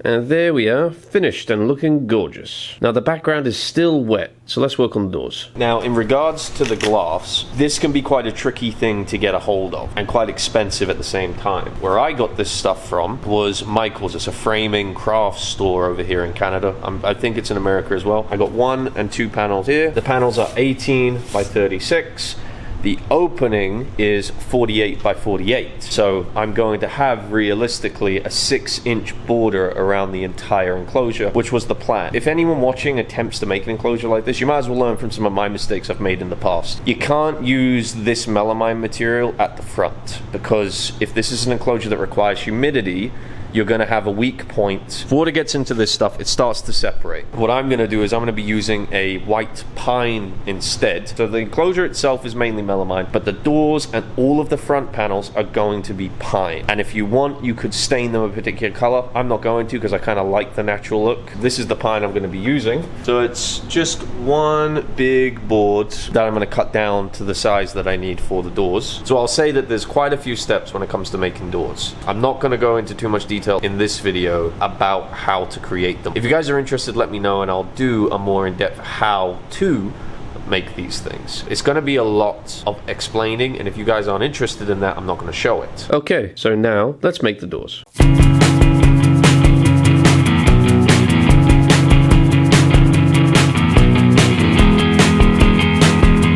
And there we are, finished and looking gorgeous. Now the background is still wet, so let's work on the doors. Now in regards to the glass, this can be quite a tricky thing to get a hold of and quite expensive at the same time. Where I got this stuff from was Michael's. It's a framing craft store over here in Canada. I think it's in America as well. I got 1 and 2 panels here. The panels are 18 by 36. The opening is 48 by 48. So I'm going to have realistically a 6-inch border around the entire enclosure, which was the plan. If anyone watching attempts to make an enclosure like this, you might as well learn from some of my mistakes I've made in the past. You can't use this melamine material at the front, because if this is an enclosure that requires humidity, you're going to have a weak point. If water gets into this stuff, it starts to separate. What I'm going to do is I'm going to be using a white pine instead. So the enclosure itself is mainly melamine, but the doors and all of the front panels are going to be pine. And if you want, you could stain them a particular color. I'm not going to, because I kind of like the natural look. This is the pine I'm going to be using. So it's just one big board that I'm going to cut down to the size that I need for the doors. So I'll say that there's quite a few steps when it comes to making doors. I'm not going to go into too much detail in this video about how to create them. If you guys are interested, let me know and I'll do a more in-depth how to make these things. It's going to be a lot of explaining, and if you guys aren't interested in that, I'm not going to show it. Okay, so now let's make the doors.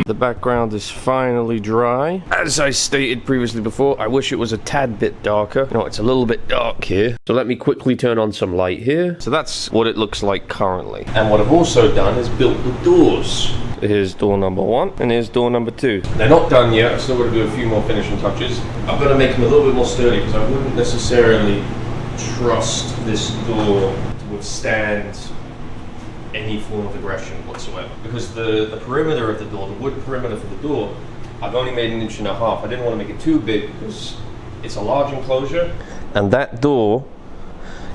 The background is finally dry. As I stated previously before, I wish it was a tad bit darker. You know, it's a little bit dark here. So let me quickly turn on some light here. So that's what it looks like currently. And what I've also done is built the doors. Here's door number 1 and here's door number 2. They're not done yet. I've still got to do a few more finishing touches. I'm going to make them a little bit more sturdy because I wouldn't necessarily trust this door to withstand any form of aggression whatsoever, because the perimeter of the door, the wood perimeter for the door, I've only made 1.5 inches. I didn't want to make it too big because it's a large enclosure, and that door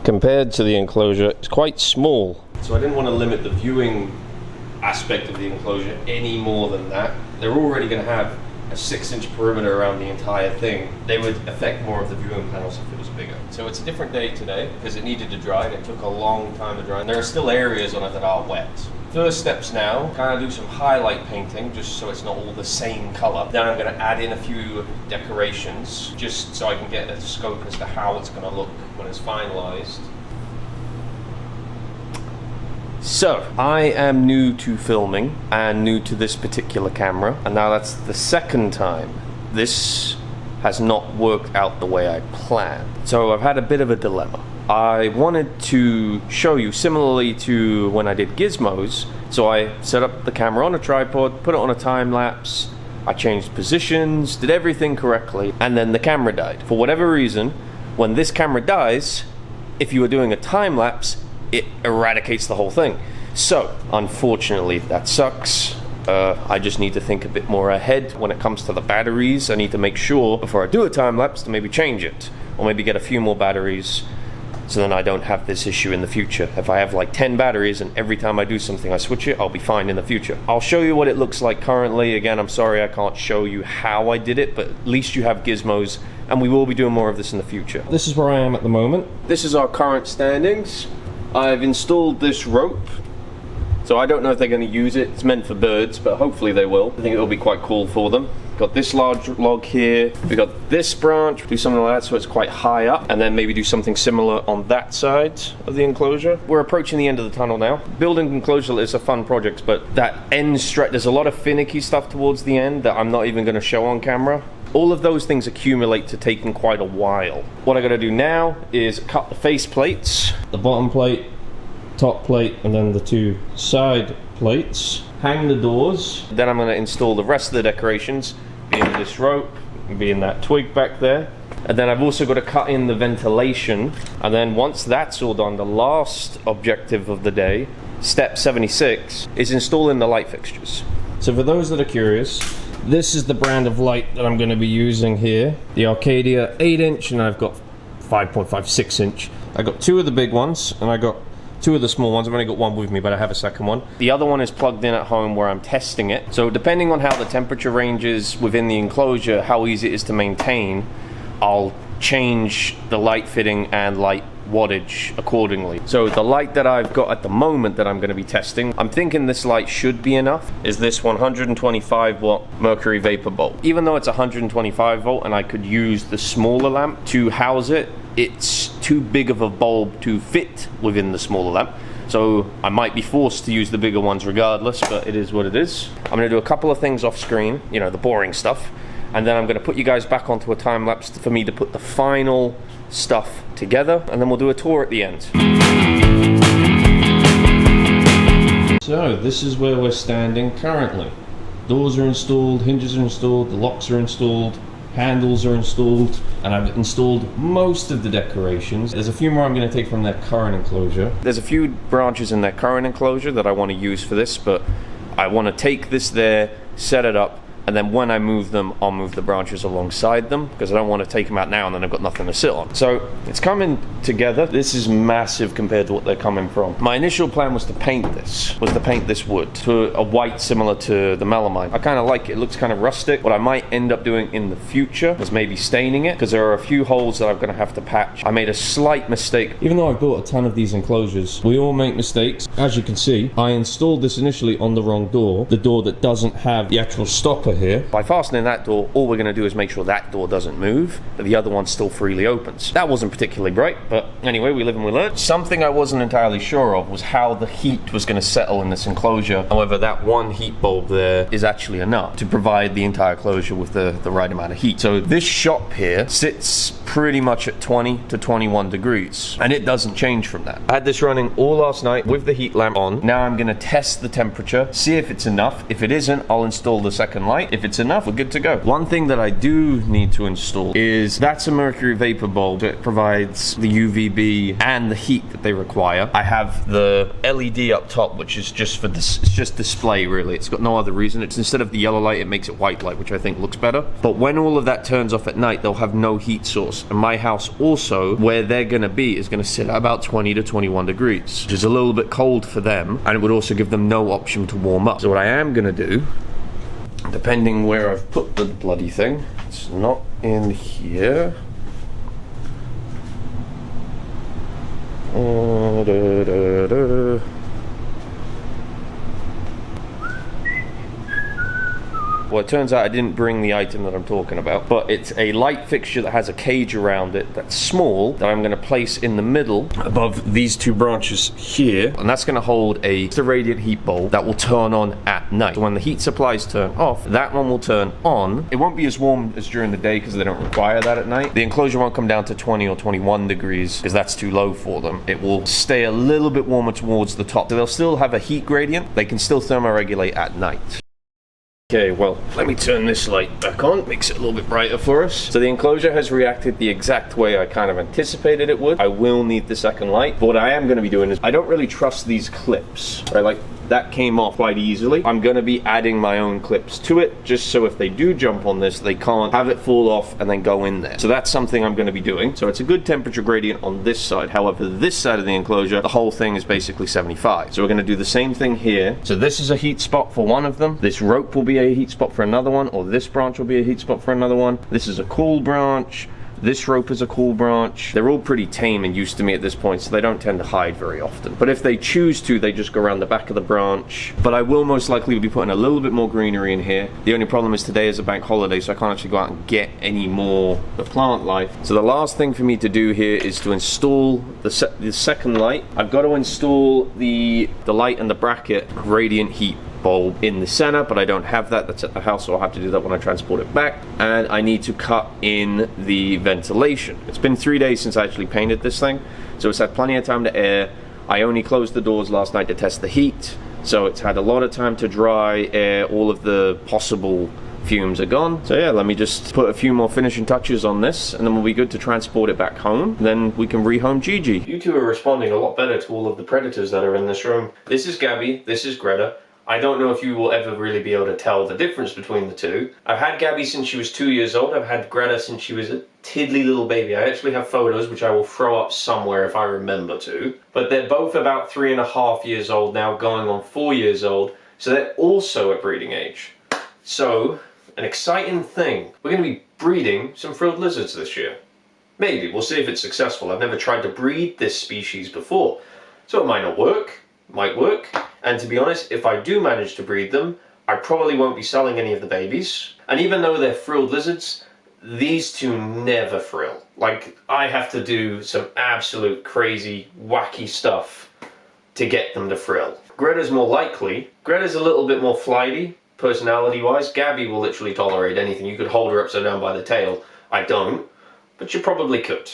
compared to the enclosure is quite small, so I didn't want to limit the viewing aspect of the enclosure any more than that. They're already going to have a 6-inch perimeter around the entire thing. They would affect more of the viewing panels if it was bigger. So it's a different day today because it needed to dry and it took a long time to dry. And there are still areas on it that are wet. First steps now, kind of do some highlight painting just so it's not all the same color. Then I'm going to add in a few decorations just so I can get a scope as to how it's going to look when it's finalized. So, I am new to filming and new to this particular camera, and now that's the second time this has not worked out the way I planned. So I've had a bit of a dilemma. I wanted to show you similarly to when I did gizmos, so I set up the camera on a tripod, put it on a time lapse, I changed positions, did everything correctly, and then the camera died. For whatever reason, when this camera dies, if you were doing a time lapse, it eradicates the whole thing. So, unfortunately, that sucks. I just need to think a bit more ahead when it comes to the batteries. I need to make sure before I do a time lapse to maybe change it, or maybe get a few more batteries, so then I don't have this issue in the future. If I have like 10 batteries and every time I do something I switch it, I'll be fine in the future. I'll show you what it looks like currently. Again, I'm sorry I can't show you how I did it, but at least you have gizmos, and we will be doing more of this in the future. This is where I am at the moment. This is our current standings. I've installed this rope, so I don't know if they're going to use it. It's meant for birds, but hopefully they will. I think it'll be quite cool for them. Got this large log here. We got this branch. Do something like that so it's quite high up, and then maybe do something similar on that side of the enclosure. We're approaching the end of the tunnel now. Building enclosure is a fun project, but that end stretch, there's a lot of finicky stuff towards the end that I'm not even going to show on camera. All of those things accumulate to taking quite a while. What I gotta do now is cut the face plates, the bottom plate, top plate, and then the 2 side plates. Hang the doors. Then I'm gonna install the rest of the decorations, being this rope, being that twig back there. And then I've also got to cut in the ventilation. And then once that's all done, the last objective of the day, step 76, is installing the light fixtures. So for those that are curious, this is the brand of light that I'm going to be using here. The Arcadia 8-inch, and I've got 5.5, 6-inch. I got 2 of the big ones, and I got 2 of the small ones. I've only got one with me, but I have a second one. The other one is plugged in at home where I'm testing it. So depending on how the temperature ranges within the enclosure, how easy it is to maintain, I'll change the light fitting and light wattage accordingly. So the light that I've got at the moment that I'm going to be testing, I'm thinking this light should be enough, is this 125 watt mercury vapor bulb. Even though it's 125 volt and I could use the smaller lamp to house it, it's too big of a bulb to fit within the smaller lamp. So I might be forced to use the bigger ones regardless, but it is what it is. I'm going to do a couple of things off screen, you know, the boring stuff, and then I'm going to put you guys back onto a time lapse for me to put the final stuff together, and then we'll do a tour at the end. So this is where we're standing currently. Doors are installed, hinges are installed, the locks are installed, handles are installed, and I've installed most of the decorations. There's a few more I'm going to take from that current enclosure. There's a few branches in that current enclosure that I want to use for this, but I want to take this there, set it up, and then when I move them, I'll move the branches alongside them, because I don't want to take them out now and then I've got nothing to sit on. So it's coming together. This is massive compared to what they're coming from. My initial plan was to paint this wood to a white similar to the melamine. I kind of like it. It looks kind of rustic. What I might end up doing in the future is maybe staining it, because there are a few holes that I'm going to have to patch. I made a slight mistake. Even though I've built a ton of these enclosures, we all make mistakes. As you can see, I installed this initially on the wrong door, the door that doesn't have the actual stopper here. By fastening that door, all we're going to do is make sure that door doesn't move, but the other one still freely opens. That wasn't particularly bright, but anyway, we live and we learn. Something I wasn't entirely sure of was how the heat was going to settle in this enclosure. However, that one heat bulb there is actually enough to provide the entire enclosure with the right amount of heat. So this shop here sits pretty much at 20 to 21 degrees, and it doesn't change from that. I had this running all last night with the heat lamp on. Now I'm going to test the temperature, see if it's enough. If it isn't, I'll install the second light. If it's enough, we're good to go. One thing that I do need to install is that's a mercury vapor bulb that provides the UVB and the heat that they require. I have the LED up top, which is just for this, it's just display really. It's got no other reason. It's instead of the yellow light, it makes it white light, which I think looks better. But when all of that turns off at night, they'll have no heat source. And my house also, where they're gonna be, is gonna sit at about 20 to 21 degrees, which is a little bit cold for them, and it would also give them no option to warm up. So what I am gonna do, depending where I've put the bloody thing, it's not in here. Well, it turns out I didn't bring the item that I'm talking about, but it's a light fixture that has a cage around it that's small that I'm going to place in the middle above these two branches here, and that's going to hold a radiant heat bulb that will turn on at night. So when the heat supplies turn off, that one will turn on. It won't be as warm as during the day because they don't require that at night. The enclosure won't come down to 20 or 21 degrees because that's too low for them. It will stay a little bit warmer towards the top. So they'll still have a heat gradient. They can still thermoregulate at night. Okay, well, let me turn this light back on. Makes it a little bit brighter for us. So the enclosure has reacted the exact way I kind of anticipated it would. I will need the second light, but what I am going to be doing is I don't really trust these clips, right? Like, that came off quite easily. I'm going to be adding my own clips to it, just so if they do jump on this, they can't have it fall off and then go in there. So that's something I'm going to be doing. So it's a good temperature gradient on this side. However, this side of the enclosure, the whole thing is basically 75. So we're going to do the same thing here. So this is a heat spot for one of them. This rope will be a heat spot for another one, or this branch will be a heat spot for another one. This is a cool branch. This rope is a cool branch. They're all pretty tame and used to me at this point, so they don't tend to hide very often. But if they choose to, they just go around the back of the branch. But I will most likely be putting a little bit more greenery in here. The only problem is today is a bank holiday, so I can't actually go out and get any more the plant life. So the last thing for me to do here is to install the second light. I've got to install the light and the bracket radiant heat bulb in the center, but I don't have that. That's at the house, so I'll have to do that when I transport it back. And I need to cut in the ventilation. It's been 3 days since I actually painted this thing, so it's had plenty of time to air. I only closed the doors last night to test the heat, so it's had a lot of time to dry, air, all of the possible fumes are gone. So yeah, let me just put a few more finishing touches on this, and then we'll be good to transport it back home. Then we can rehome Gigi. You two are responding a lot better to all of the predators that are in this room. This is Gabby, this is Greta. I don't know if you will ever really be able to tell the difference between the two. I've had Gabby since she was 2 years old. I've had Greta since she was a tiddly little baby. I actually have photos, which I will throw up somewhere if I remember to. But they're both about 3.5 years old now, going on 4 years old. So they're also at breeding age. So, an exciting thing. We're going to be breeding some frilled lizards this year. Maybe, we'll see if it's successful. I've never tried to breed this species before, so it might not work, might work. And to be honest, if I do manage to breed them, I probably won't be selling any of the babies. And even though they're frilled lizards, these two never frill. Like, I have to do some absolute crazy, wacky stuff to get them to frill. Greta's more likely. Greta's a little bit more flighty, personality-wise. Gabby will literally tolerate anything. You could hold her upside down by the tail. I don't, but you probably could.